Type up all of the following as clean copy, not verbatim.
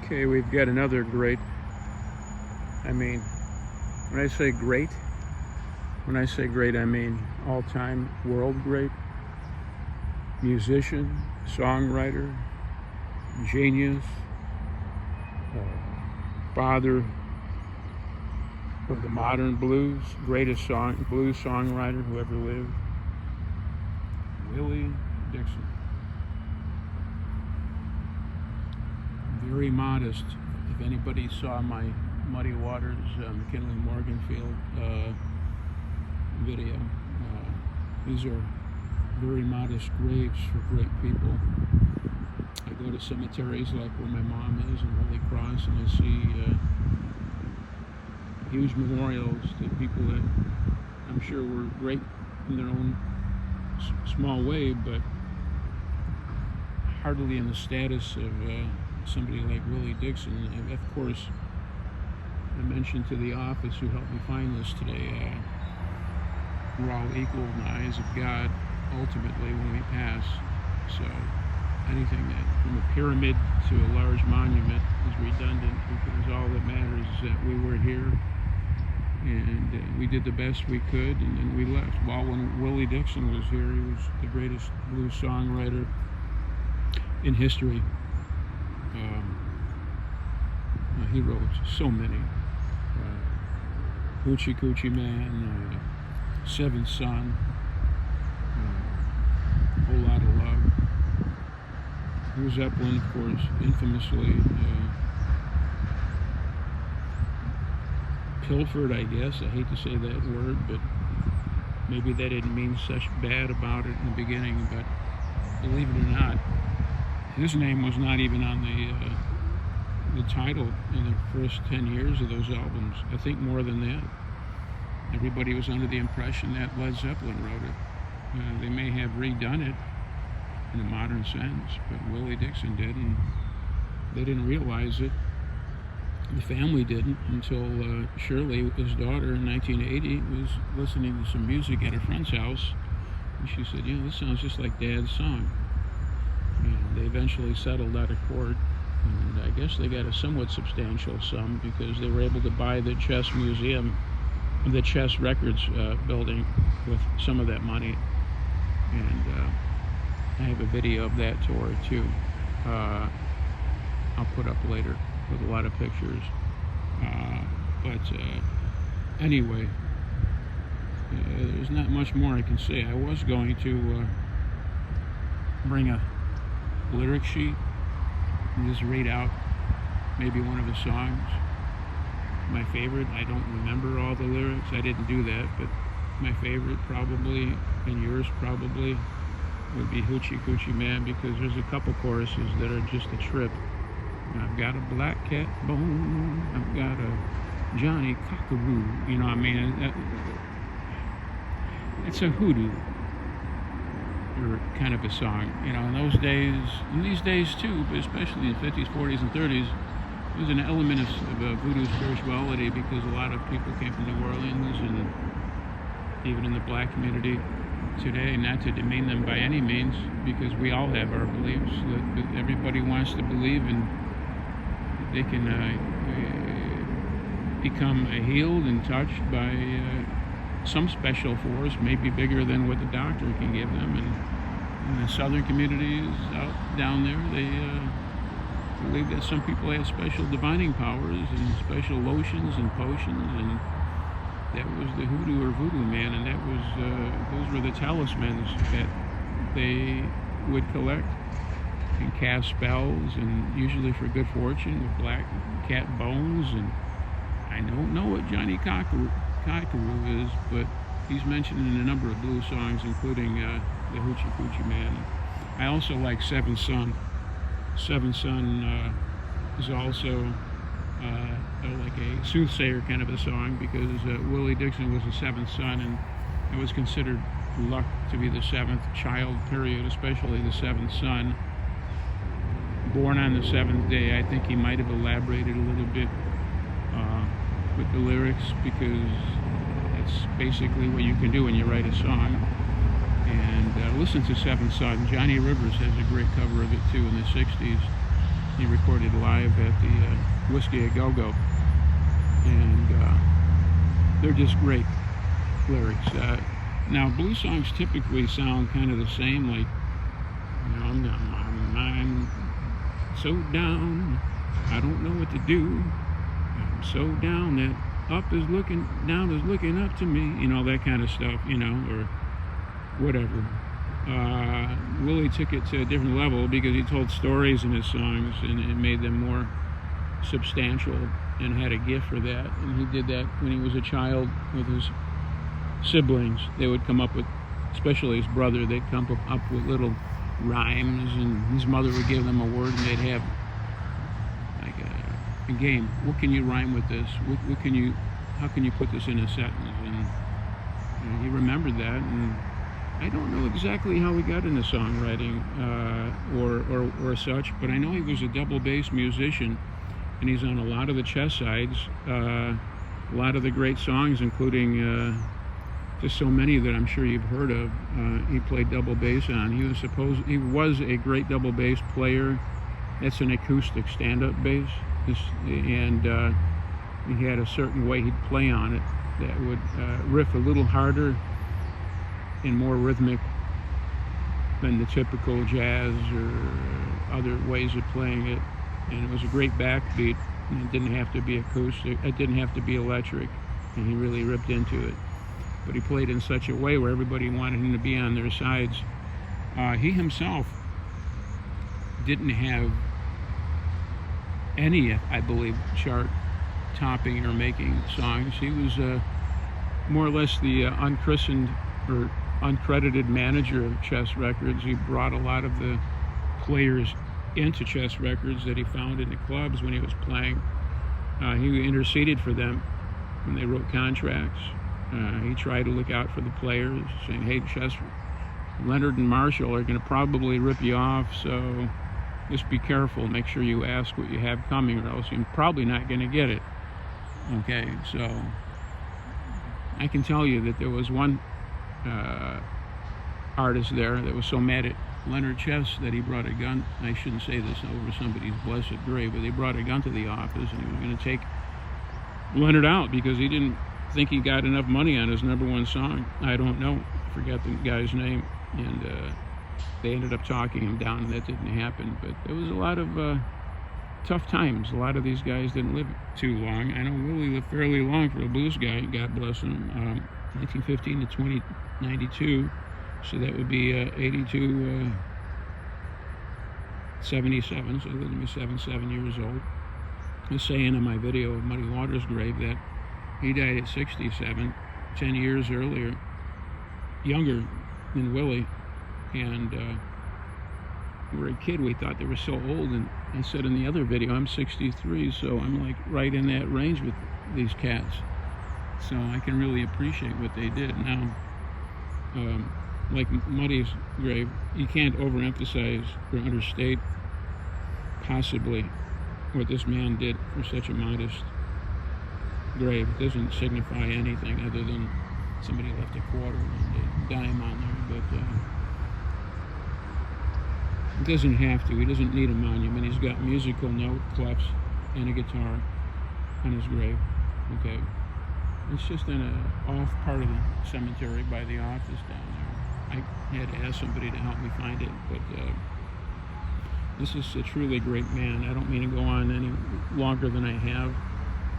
Okay, we've got another great, I mean, when I say great, I mean all-time world great musician, songwriter, genius, father of the modern blues, greatest blues songwriter who ever lived, Willie Dixon. Very modest. If anybody saw my Muddy Waters, McKinley Morganfield video, these are very modest graves for great people. I go to cemeteries like where my mom is in Holy Cross, and I see huge memorials to people that I'm sure were great in their own small way, but hardly in the status of somebody like Willie Dixon. And of course, I mentioned to the office who helped me find this today, we're all equal in the eyes of God ultimately when we pass. So anything that from a pyramid to a large monument is redundant, because all that matters is that we were here and we did the best we could, and then we left. Well, when Willie Dixon was here, he was the greatest blues songwriter in history. He wrote so many. Hoochie Coochie Man, Seventh Son, A Whole Lot of Love. Led Zeppelin, of course, infamously pilfered, I guess. I hate to say that word, but maybe that didn't mean such bad about it in the beginning, but believe it or not, his name was not even on the title in the first 10 years of those albums. I think more than that. Everybody was under the impression that Led Zeppelin wrote it. They may have redone it in a modern sense, but Willie Dixon did, and they didn't realize it. The family didn't until Shirley, his daughter, in 1980 was listening to some music at her friend's house, and she said, "You know, this sounds just like Dad's song." And they eventually settled out of court, and I guess they got a somewhat substantial sum because they were able to buy the Chess Museum, the Chess Records building, with some of that money. And I have a video of that tour too. I'll put up later with a lot of pictures. But anyway, there's not much more I can say. I was going to bring a lyric sheet and just read out maybe one of the songs. My favorite, I don't remember all the lyrics, I didn't do that, but my favorite probably, and yours probably, would be Hoochie Coochie Man, because there's a couple choruses that are just a trip. I've got a black cat bone, I've got a Johnny Cockaroo, you know, I mean, it's a hoodoo or kind of a song, you know. In those days, in these days too, but especially in the 50s, 40s, and 30s, there's an element of voodoo spirituality, because a lot of people came from New Orleans, and even in the black community today, not to demean them by any means, because we all have our beliefs that everybody wants to believe, and they can become healed and touched by some special force, maybe bigger than what the doctor can give them. And in the southern communities out down there, they believe that some people have special divining powers and special lotions and potions, and that was the hoodoo or voodoo man, and that was those were the talismans that they would collect and cast spells, and usually for good fortune, with black cat bones. And I don't know what Johnny Cockaroo is, but he's mentioned in a number of blues songs, including the Hoochie Coochie Man. I also like Seventh Son. Seventh Son is also like a soothsayer kind of a song, because Willie Dixon was the seventh son, and it was considered luck to be the seventh child, period, especially the seventh son. Born on the seventh day. I think he might have elaborated a little bit with the lyrics, because that's basically what you can do when you write a song. And listen to Seventh Son. Johnny Rivers has a great cover of it too in the 60s. he recorded live at the Whiskey A Go Go, and they're just great lyrics. Now, blues songs typically sound kind of the same, like, you know, I'm so down, I don't know what to do. I'm so down that down is looking up to me. You know, that kind of stuff, you know, or whatever. Willie took it to a different level because he told stories in his songs, and it made them more substantial, and had a gift for that. And he did that when he was a child with his siblings. They would come up with, especially his brother, they'd come up with little rhymes, and his mother would give them a word, and they'd have like a game. What can you rhyme with this? How can you put this in a sentence? And he remembered that, and I don't know exactly how he got into songwriting or such, but I know he was a double bass musician, and he's on a lot of the chess sides, a lot of the great songs, including just so many that I'm sure you've heard of. He played double bass on. He was a great double bass player. That's an acoustic stand-up bass, and he had a certain way he'd play on it that would riff a little harder and more rhythmic than the typical jazz or other ways of playing it. And it was a great backbeat, and it didn't have to be acoustic, it didn't have to be electric, and he really ripped into it. But he played in such a way where everybody wanted him to be on their sides. He himself didn't have any, I believe, chart topping or making songs. He was more or less the unchristened or uncredited manager of Chess Records. He brought a lot of the players into Chess Records that he found in the clubs when he was playing. He interceded for them when they wrote contracts. He tried to look out for the players, saying, hey, Leonard and Marshall are going to probably rip you off, so just be careful. Make sure you ask what you have coming, or else you're probably not going to get it. Okay, so I can tell you that there was one artist there that was so mad at Leonard Chess that he brought a gun. I shouldn't say this over somebody's blessed grave, but they brought a gun to the office, and he was going to take Leonard out because he didn't think he got enough money on his #1 song. I don't know. I forgot the guy's name, and they ended up talking him down, and that didn't happen. But there was a lot of tough times. A lot of these guys didn't live too long. I know Willie lived fairly long for a blues guy, God bless him. 1915 to 2092, so that would be 82, 77, so he lived to be 77 years old. I was saying in my video of Muddy Waters' grave that he died at 67, 10 years earlier, younger than Willie, and when we were a kid, we thought they were so old, and I said in the other video, I'm 63, so I'm like right in that range with these cats. So I can really appreciate what they did. Now, like Muddy's grave, you can't overemphasize or understate possibly what this man did for such a modest grave. It doesn't signify anything other than somebody left a quarter and a dime on there, but it doesn't have to. He doesn't need a monument. He's got musical note clefs and a guitar on his grave. Okay. It's just in a off part of the cemetery by the office down there. I had to ask somebody to help me find it, but this is a truly great man. I don't mean to go on any longer than I have,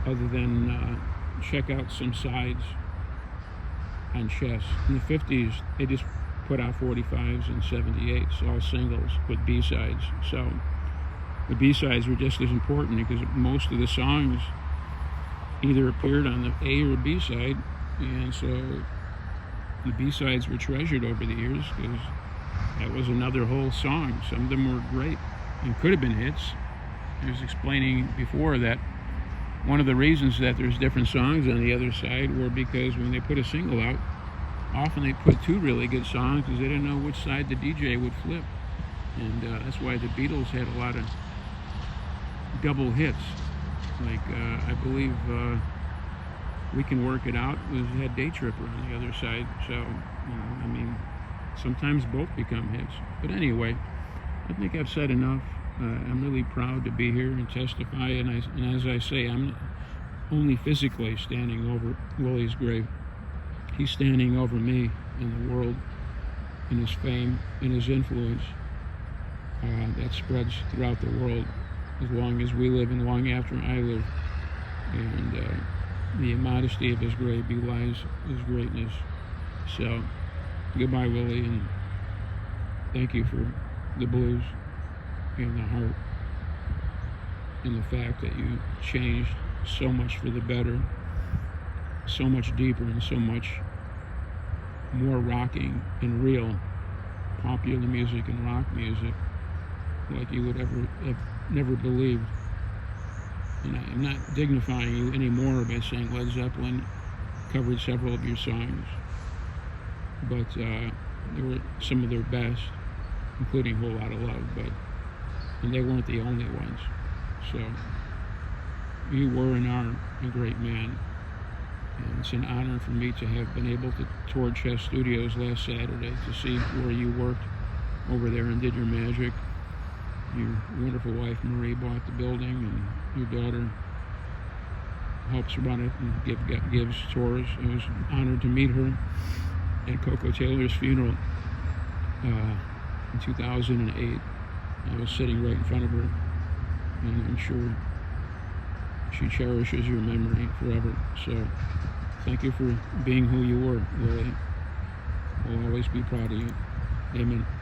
other than check out some sides on Chess. In the 50s, they just put out 45s and 78s, all singles with B-sides. So the B-sides were just as important because most of the songs either appeared on the A or B side, and so the B-sides were treasured over the years because that was another whole song. Some of them were great and could have been hits. I was explaining before that one of the reasons that there's different songs on the other side were because when they put a single out, often they put two really good songs because they didn't know which side the DJ would flip, and that's why the Beatles had a lot of double hits. Like I believe We Can Work It Out had Day Tripper on the other side. So, I mean, sometimes both become hits. But anyway, I think I've said enough. I'm really proud to be here and testify. And as I say, I'm only physically standing over Willie's grave. He's standing over me in the world, in his fame, in his influence that spreads throughout the world as long as we live and long after I live. And the immodesty of his grave belies his greatness. So, goodbye, Willie, and thank you for the blues and the heart and the fact that you changed so much for the better, so much deeper and so much more rocking and real popular music and rock music like you would ever have never believed. And I'm not dignifying you anymore by saying Led Zeppelin covered several of your songs, but they were some of their best, including Whole Lotta Love, and they weren't the only ones. So you were and are a great man, and it's an honor for me to have been able to tour Chess Studios last Saturday to see where you worked over there and did your magic. Your wonderful wife Marie bought the building, and your daughter helps run it and gives tours. I was honored to meet her at Coco Taylor's funeral in 2008. I was sitting right in front of her, and I'm sure she cherishes your memory forever. So thank you for being who you were, Willie. We'll always be proud of you. Amen.